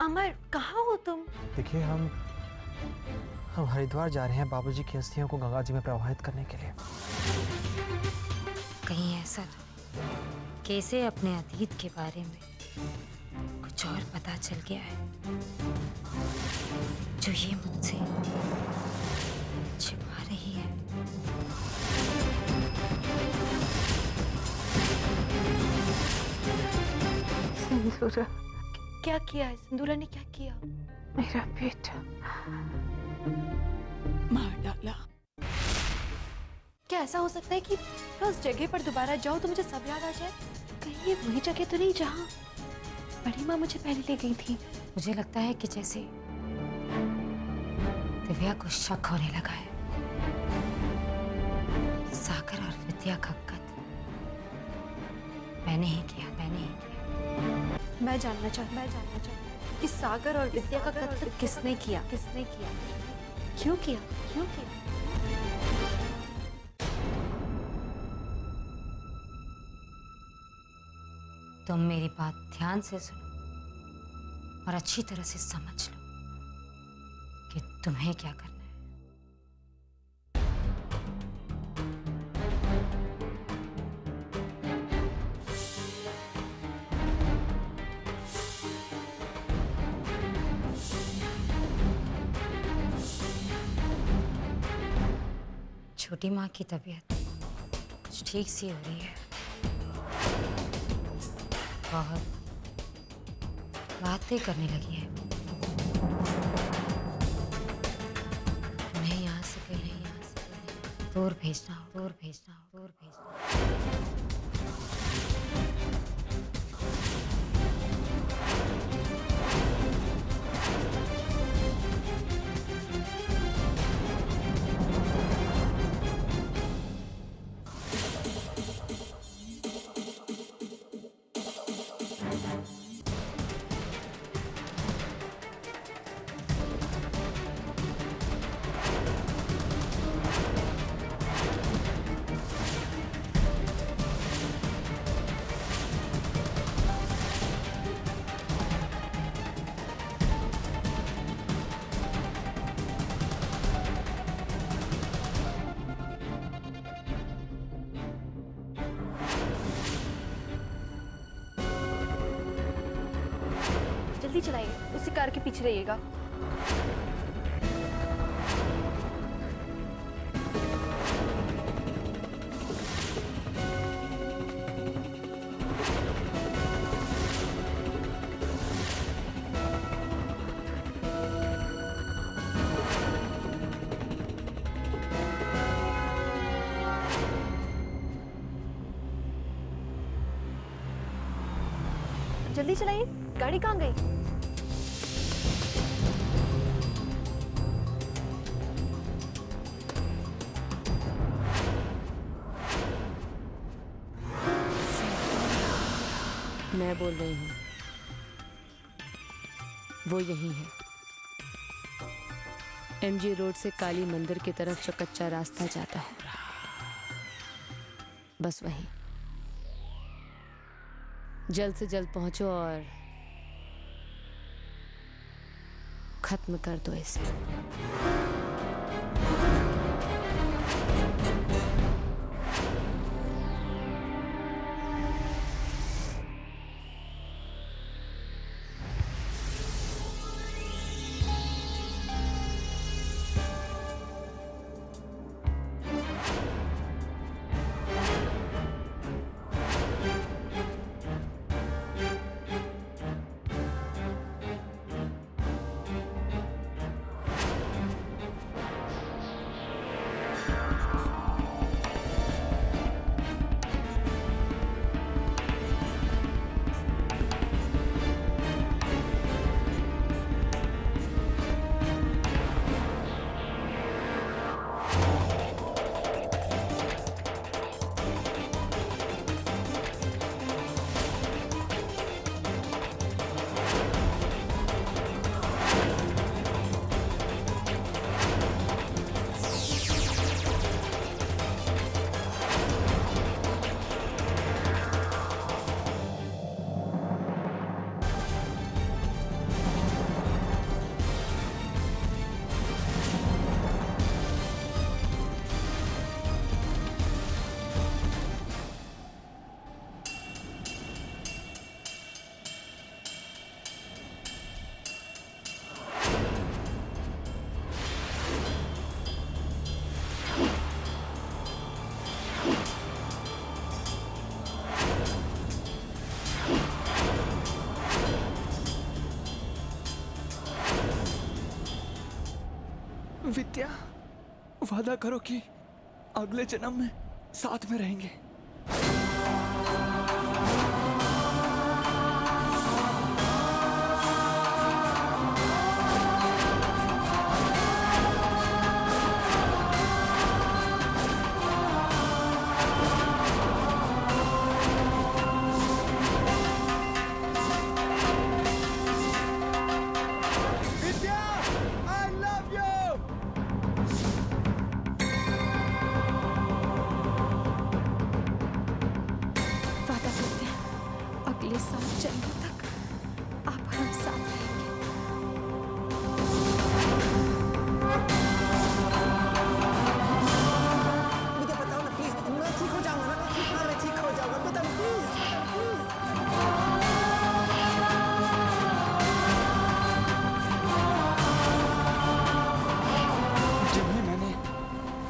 अमर, कहाँ हो तुम? देखिए, हम हरिद्वार जा रहे हैं बाबूजी की अस्थियों को गंगा जी में प्रवाहित करने के लिए। कहीं ऐसा तो कैसे अपने अतीत के बारे में कुछ और पता चल गया है जो ये मुझसे छिपा रही है। सिंदूरा, क्या किया है? सिंदूरा ने क्या किया? मेरा बेटा मार डाला। क्या ऐसा हो सकता है कि मैं उस जगह पर दोबारा जाऊं तो मुझे सब याद आ जाए? कहीं ये वही जगह तो नहीं जहां बड़ी माँ मुझे पहले ले गई थी? मुझे लगता है कि जैसे दिव्या को शक होने लगा है। सागर और विद्या का कत्ल मैंने ही किया। मैं जानना चाहती कि सागर और विद्या का कत्ल किसने किया? क्यों किया? तुम मेरी बात ध्यान से सुनो और अच्छी तरह से समझ लो कि तुम्हें क्या करना है। छोटी माँ की तबीयत कुछ ठीक सी हो रही है। बहुत बातें करने लगी है। नहीं आ सके दूर भेजना हो। जल्दी चलाइए, उसी कार के पीछे रहिएगा। जल्दी चलाइए, गाड़ी कहाँ गई? मैं बोल रही हूँ, वो यही है। एमजी रोड से काली मंदिर की तरफ जो कच्चा रास्ता जाता है, बस वही। जल्द से जल्द पहुंचो और खत्म कर दो इसे। विद्या, वादा करो कि अगले जन्म में साथ में रहेंगे। वादा करते हैं अगले 7 जन्मों तक आप और हम साथ रहेंगे। मुझे बताओ ना प्लीज, मैं ठीक हो जाऊंगा ना? हाँ मैं ठीक हो जाऊंगा, बताओ प्लीज, प्लीज। जिन्हें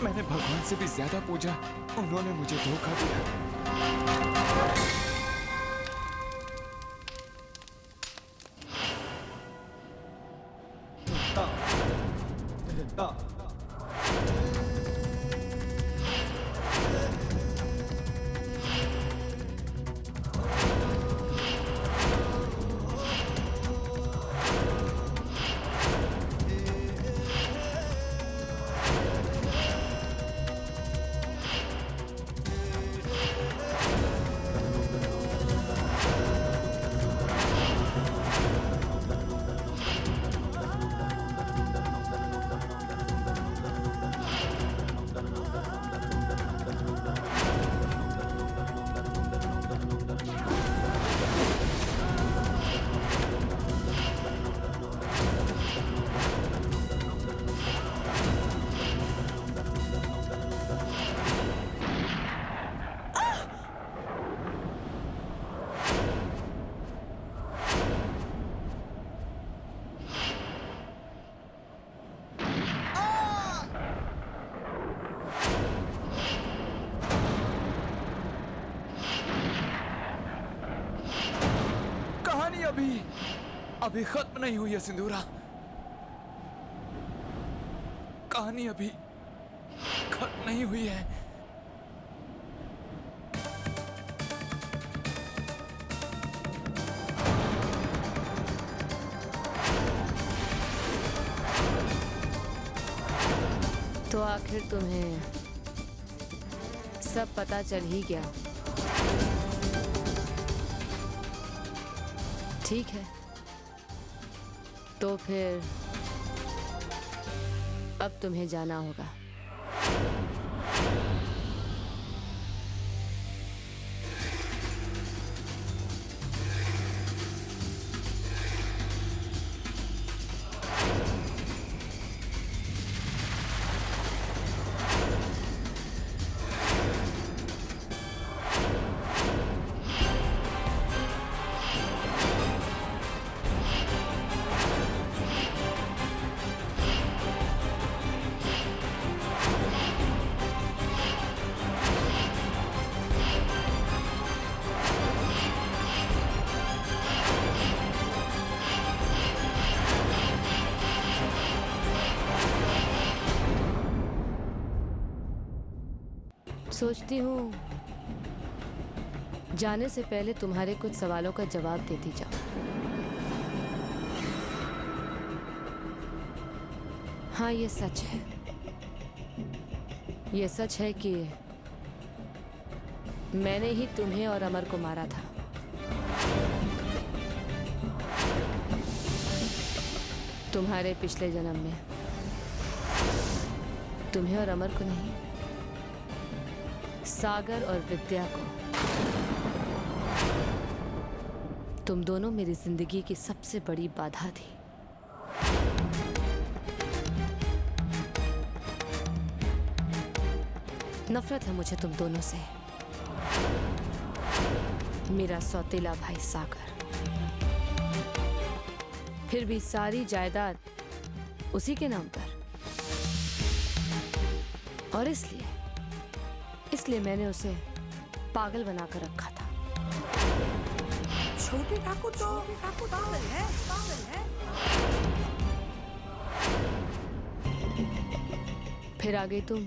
मैंने भगवान से भी ज्यादा पूजा, उन्होंने मुझे धोखा दिया। अभी खत्म नहीं हुई है सिंदूरा, कहानी अभी खत्म नहीं हुई है। तो आखिर तुम्हें सब पता चल ही गया। ठीक है, तो फिर अब तुम्हें जाना होगा। सोचती हूँ जाने से पहले तुम्हारे कुछ सवालों का जवाब देती जाऊं। हाँ, ये सच है। ये सच है कि मैंने ही तुम्हें और अमर को मारा था। तुम्हारे पिछले जन्म में। तुम्हें और अमर को नहीं, सागर और विद्या को। तुम दोनों मेरी जिंदगी की सबसे बड़ी बाधा थी। नफरत है मुझे तुम दोनों से। मेरा सौतेला भाई सागर, फिर भी सारी जायदाद उसी के नाम पर। और इसलिए मैंने उसे पागल बनाकर रखा था। छोटे ठाकुर तो पागल है, पागल है। फिर आ गई तुम।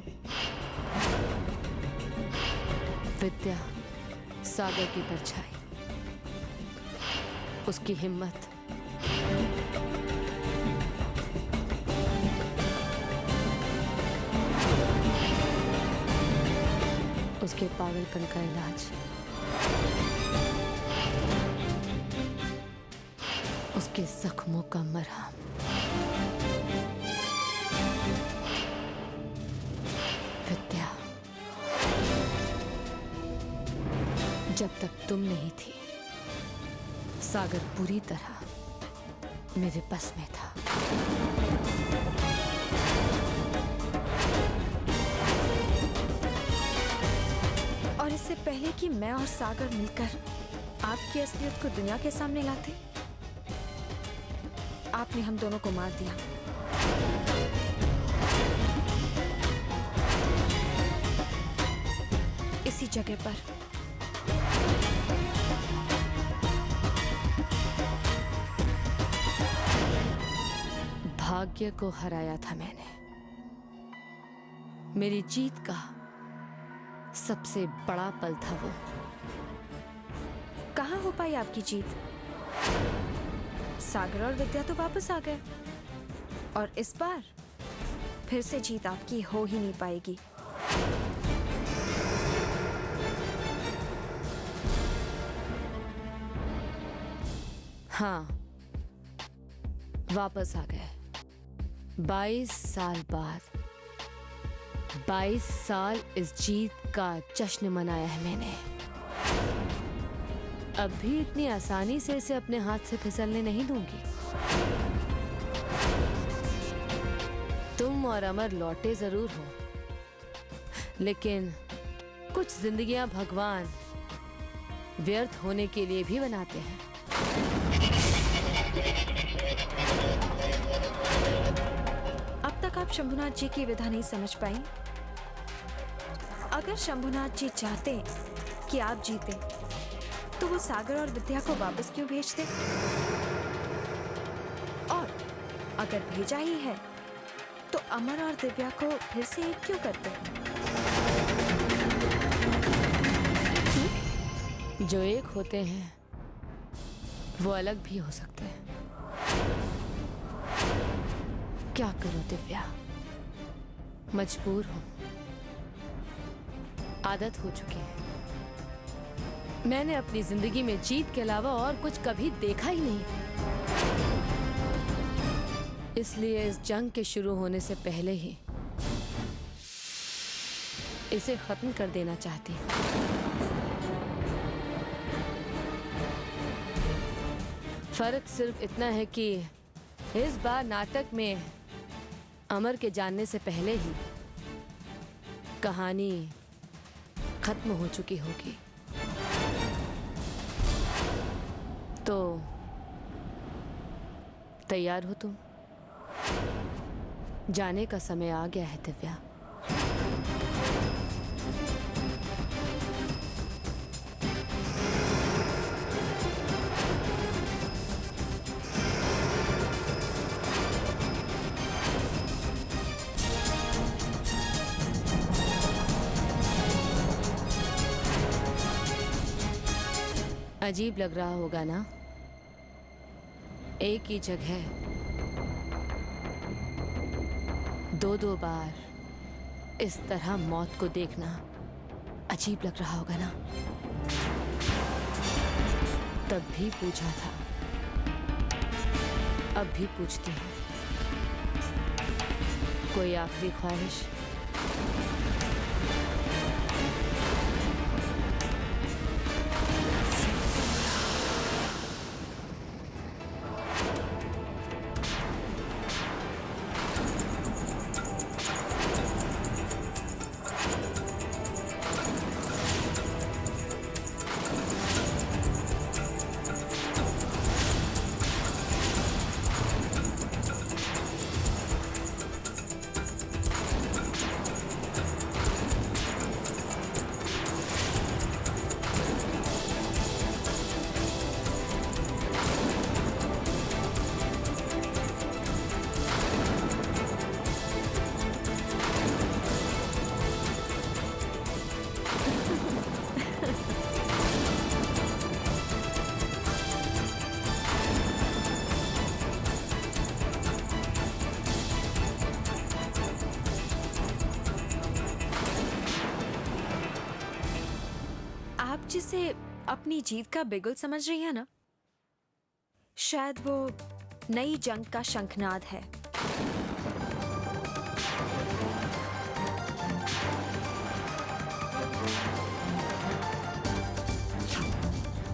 विद्या, सागर की परछाई, उसकी हिम्मत, उसके पागलपन का इलाज, उसके जख्मों का मरहम। विद्या, जब तक तुम नहीं थी, सागर पूरी तरह मेरे बस में था। और इससे पहले कि मैं और सागर मिलकर आपकी असलियत को दुनिया के सामने लाते, आपने हम दोनों को मार दिया। इसी जगह पर। भाग्य को हराया था मैंने। मेरी जीत का सबसे बड़ा पल था वो। कहाँ हो पाई आपकी जीत? सागर और विद्या तो वापस आ गए, और इस बार फिर से जीत आपकी हो ही नहीं पाएगी। हाँ, वापस आ गए। 22 साल बाद, 22 साल इस जीत का जश्न मनाया है मैंने। अब भी इतनी आसानी से इसे अपने हाथ से फिसलने नहीं दूंगी। तुम और अमर लौटे जरूर हो, लेकिन कुछ जिंदगियां भगवान व्यर्थ होने के लिए भी बनाते हैं। अब तक आप शंभुनाथ जी की विधा नहीं समझ पाई। अगर शंभुनाथ जी चाहते कि आप जीते, तो वो सागर और विद्या को वापस क्यों भेजते? और अगर भेजा ही है, तो अमर और दिव्या को फिर से एक क्यों करते? जो एक होते हैं वो अलग भी हो सकते हैं। क्या करूं दिव्या, मजबूर हूं। आदत हो चुकी है। मैंने अपनी जिंदगी में जीत के अलावा और कुछ कभी देखा ही नहीं, इसलिए इस जंग के शुरू होने से पहले ही इसे खत्म कर देना चाहती हूं। फर्क सिर्फ इतना है कि इस बार नाटक में अमर के जानने से पहले ही कहानी खत्म हो चुकी होगी। तो तैयार हो तुम? जाने का समय आ गया है दिव्या। अजीब लग रहा होगा ना? एक ही जगह दो बार इस तरह मौत को देखना अजीब लग रहा होगा ना? तब भी पूछा था, अब भी पूछती हूँ। कोई आखिरी ख्वाहिश? जिसे अपनी जीव का बिगुल समझ रही है ना, शायद वो नई जंग का शंखनाद है।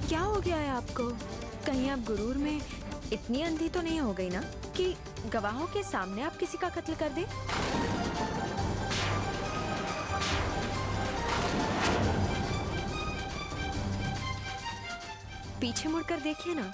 क्या हो गया है आपको? कहीं आप गुरूर में इतनी अंधी तो नहीं हो गई ना कि गवाहों के सामने आप किसी का कत्ल कर दें? पीछे मुड़कर देखिए ना।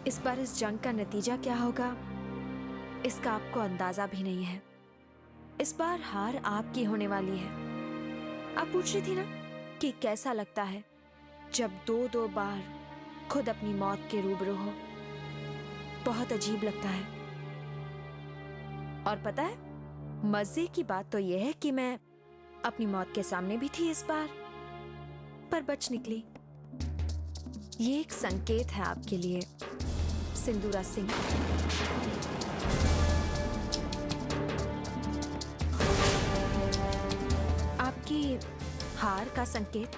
इस बार इस जंग का नतीजा क्या होगा, इसका आपको अंदाजा भी नहीं है। इस बार हार आपकी होने वाली है। आप पूछ रही थी ना कि कैसा लगता है जब दो बार खुद अपनी मौत के रूबरू हो। बहुत अजीब लगता है। और पता है, मजे की बात तो यह है कि मैं अपनी मौत के सामने भी थी इस बार, पर बच निकली। ये एक संकेत है आपके लिए, सिंदूरा सिंह। आपकी हार का संकेत।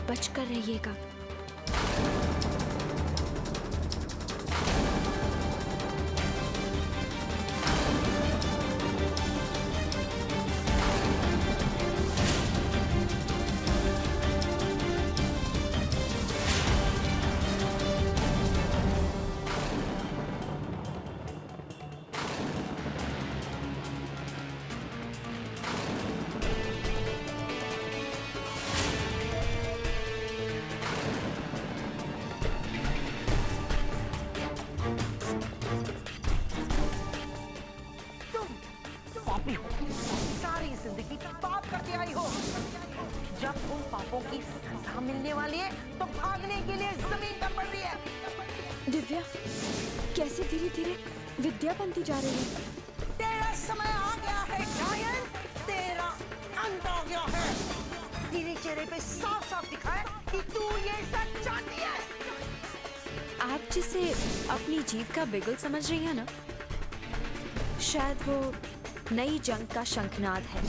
बचकर रहिएगा। सारी जिंदगी पाप करके आई हो। जब उन पापों की सजा मिलने वाली है तो भागने के लिए जमीन पर पड़ रही है। दिव्या कैसे धीरे धीरे विद्या बनती जा रही है। तेरा समय आ गया है गायन, तेरा अंत हो गया है। तेरे चेहरे पे साफ साफ दिखा है कि तू ये सच चाहती है। आप जिसे अपनी जीव का बिगुल समझ रही है ना, शायद वो नई जंग का शंखनाद है।